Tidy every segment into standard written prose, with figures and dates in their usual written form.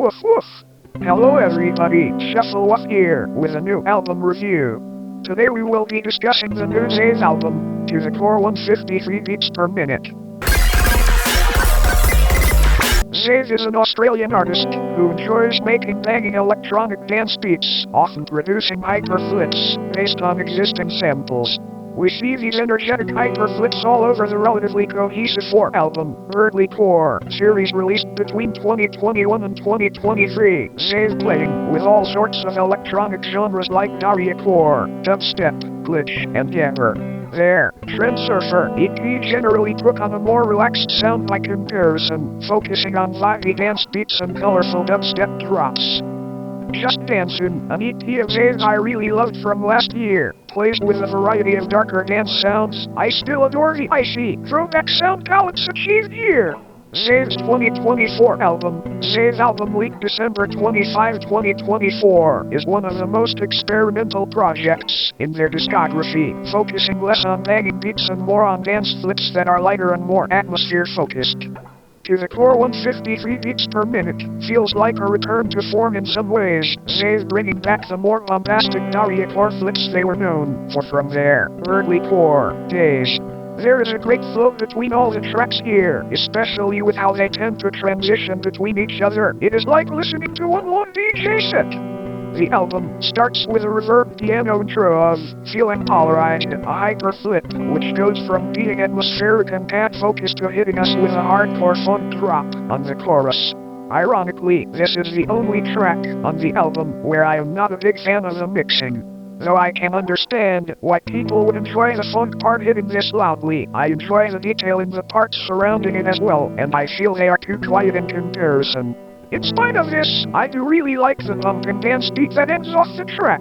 Woof woof! Hello everybody, Shuffle Woof here with a new album review. Today we will be discussing the new XAEV album, To The Core 153 beats per minute. XAEV is an Australian artist who enjoys making banging electronic dance beats, often producing hyperflips based on existing samples. We see these energetic hyperflips all over the relatively cohesive four-album, berdlycore series released between 2021 and 2023, XAEV playing with all sorts of electronic genres like dariacore, dubstep, glitch, and gabber. Their Trend Surfer EP generally took on a more relaxed sound by comparison, focusing on vibey dance beats and colorful dubstep drops. Just Dancin', an EP of XAEV I really loved from last year, plays with a variety of darker dance sounds. I still adore the icy, throwback sound palettes achieved here. XAEV's 2024 album, XAEV album leaked December 25, 2024, is one of the most experimental projects in their discography, focusing less on banging beats and more on dance flips that are lighter and more atmosphere-focused. To the Core 153 beats per minute feels like a return to form in some ways, XAEV bringing back the more bombastic dariacore flips they were known for from their berdlycore days. There is a great flow between all the tracks here, especially with how they tend to transition between each other. It is like listening to one long DJ set. The album starts with a reverb piano intro of Feeling Polarized, a hyperflip, which goes from being atmospheric and cat-focused to hitting us with a hardcore funk drop on the chorus. Ironically, this is the only track on the album where I am not a big fan of the mixing. Though I can understand why people would enjoy the funk part hitting this loudly, I enjoy the detail in the parts surrounding it as well, and I feel they are too quiet in comparison. In spite of this, I do really like the bump and dance beat that ends off the track.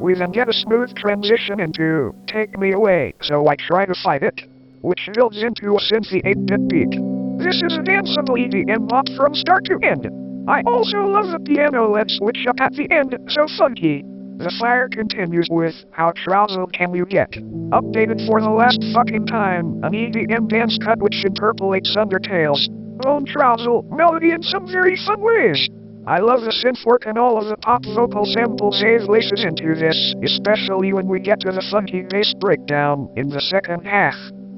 We then get a smooth transition into Take Me Away, so I try to fight it, which builds into a synthy 8-bit beat. This is a danceable EDM bop from start to end. I also love the piano led switch up at the end, so funky. The fire continues with How Trousled Can You Get? Updated for the last fucking time, an EDM dance cut which interpolates Undertale's own trousel melody in some very fun ways. I love the synth work and all of the pop vocal samples XAEV laces into this, especially when we get to the funky bass breakdown in the second half.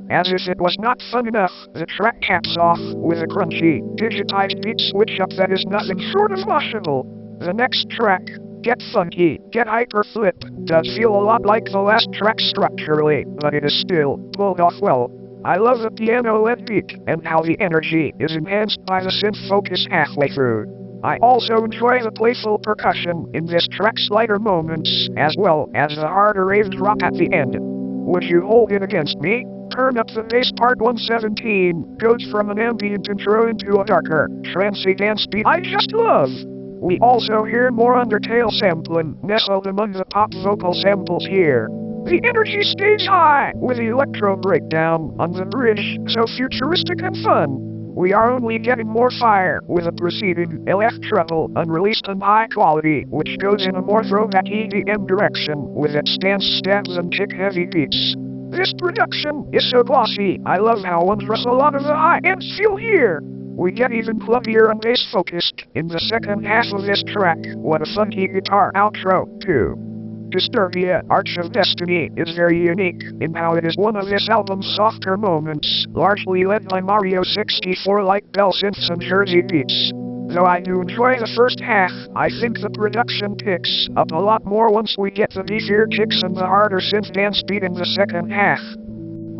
As if it was not fun enough, the track caps off with a crunchy, digitized beat switch up that is nothing short of moshable. The next track, Get Funky, Get Hyperflip, does feel a lot like the last track structurally, but it is still pulled off well. I love the piano-led beat, and how the energy is enhanced by the synth focus halfway through. I also enjoy the playful percussion in this track's lighter moments, as well as the harder rave drop at the end. Would you hold it against me? Turn Up the Bass Part 117 goes from an ambient intro into a darker, trancey dance beat I just love. We also hear more Undertale sampling nestled among the pop vocal samples here. The energy stays high, with the electro breakdown on the bridge, so futuristic and fun. We are only getting more fire with the preceding LF treble, unreleased and high quality, which goes in a more throwback EDM direction with its dance stabs and kick-heavy beats. This production is so glossy, I love how wondrous a lot of the high ends feel here. We get even clubbier and bass-focused in the second half of this track. What a funky guitar outro, too. Disturbia, Arch of Destiny, is very unique in how it is one of this album's softer moments, largely led by Mario 64-like bell synths and Jersey beats. Though I do enjoy the first half, I think the production picks up a lot more once we get the beefier kicks and the harder synth dance beat in the second half.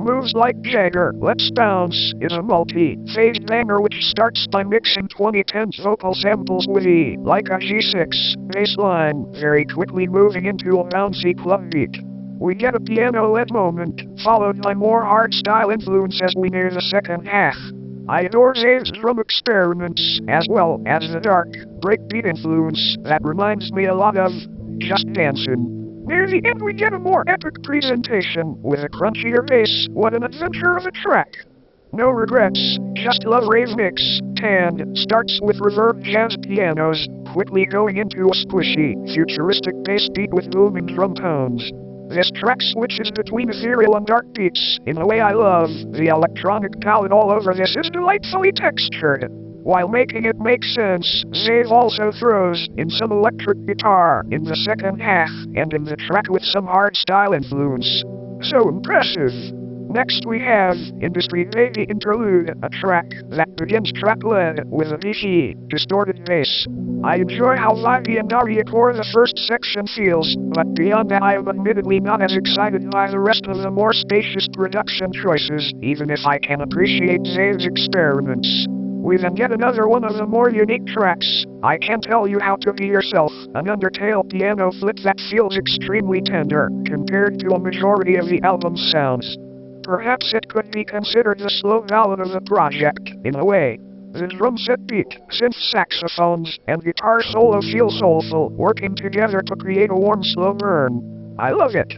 Moves Like Jagger, Let's Bounce is a multi-phased banger which starts by mixing 2010's vocal samples with like a G6 bass line, very quickly moving into a bouncy club beat. We get a piano-led moment, followed by more hardstyle influence as we near the second half. I adore XAEV's drum experiments, as well as the dark, breakbeat influence that reminds me a lot of Just Dancin'. Near the end we get a more epic presentation, with a crunchier bass. What an adventure of a track! No regrets, Just Love Rave Mix, Tanned, starts with reverb jazz pianos, quickly going into a squishy, futuristic bass beat with booming drum tones. This track switches between ethereal and dark beats in a way I love. The electronic palette all over this is delightfully textured. While making it make sense, XAEV also throws in some electric guitar in the second half, and in the track with some hardstyle influence. So impressive! Next we have Industry Baby Interlude, a track that begins track-led with a beefy, distorted bass. I enjoy how vibey and berdlycore the first section feels, but beyond that I am admittedly not as excited by the rest of the more spacious production choices, even if I can appreciate XAEV's experiments. We then get another one of the more unique tracks, I Can't Tell You How to Be Yourself, an Undertale piano flip that feels extremely tender, compared to a majority of the album's sounds. Perhaps it could be considered the slow ballad of the project, in a way. The drum set beat, synth saxophones, and guitar solo feel soulful, working together to create a warm slow burn. I love it.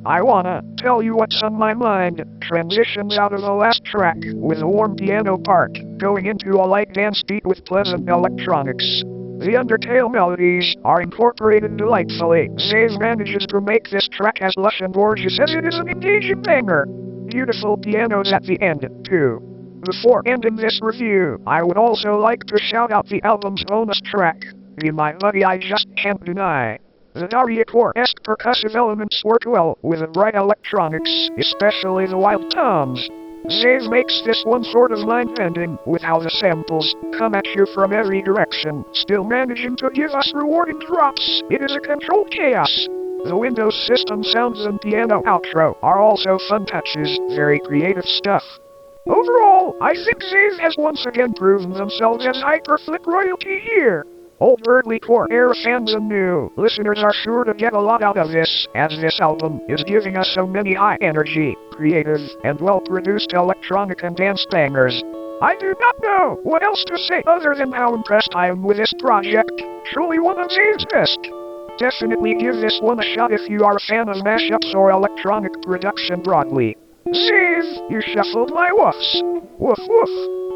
I wanna tell you what's on my mind transitions out of the last track, with a warm piano part, going into a light dance beat with pleasant electronics. The Undertale melodies are incorporated delightfully. XAEV manages to make this track as lush and gorgeous as it is an engaging banger. Beautiful pianos at the end, too. Before ending this review, I would also like to shout out the album's bonus track, Be My Buddy I Just Can't Deny. The berdlycore-esque percussive elements work well with the bright electronics, especially the wild toms. XAEV makes this one sort of mind-bending, with how the samples come at you from every direction, still managing to give us rewarding drops. It is a controlled chaos. The Windows system sounds and piano outro are also fun touches, very creative stuff. Overall, I think XAEV has once again proven themselves as hyperflip royalty here. Old berdlycore era fans and new listeners are sure to get a lot out of this, as this album is giving us so many high-energy, creative, and well-produced electronic and dance bangers. I do not know what else to say other than how impressed I am with this project, truly one of XAEV's best. Definitely give this one a shot if you are a fan of mashups or electronic production broadly. XAEV, you shuffled my woofs. Woof woof.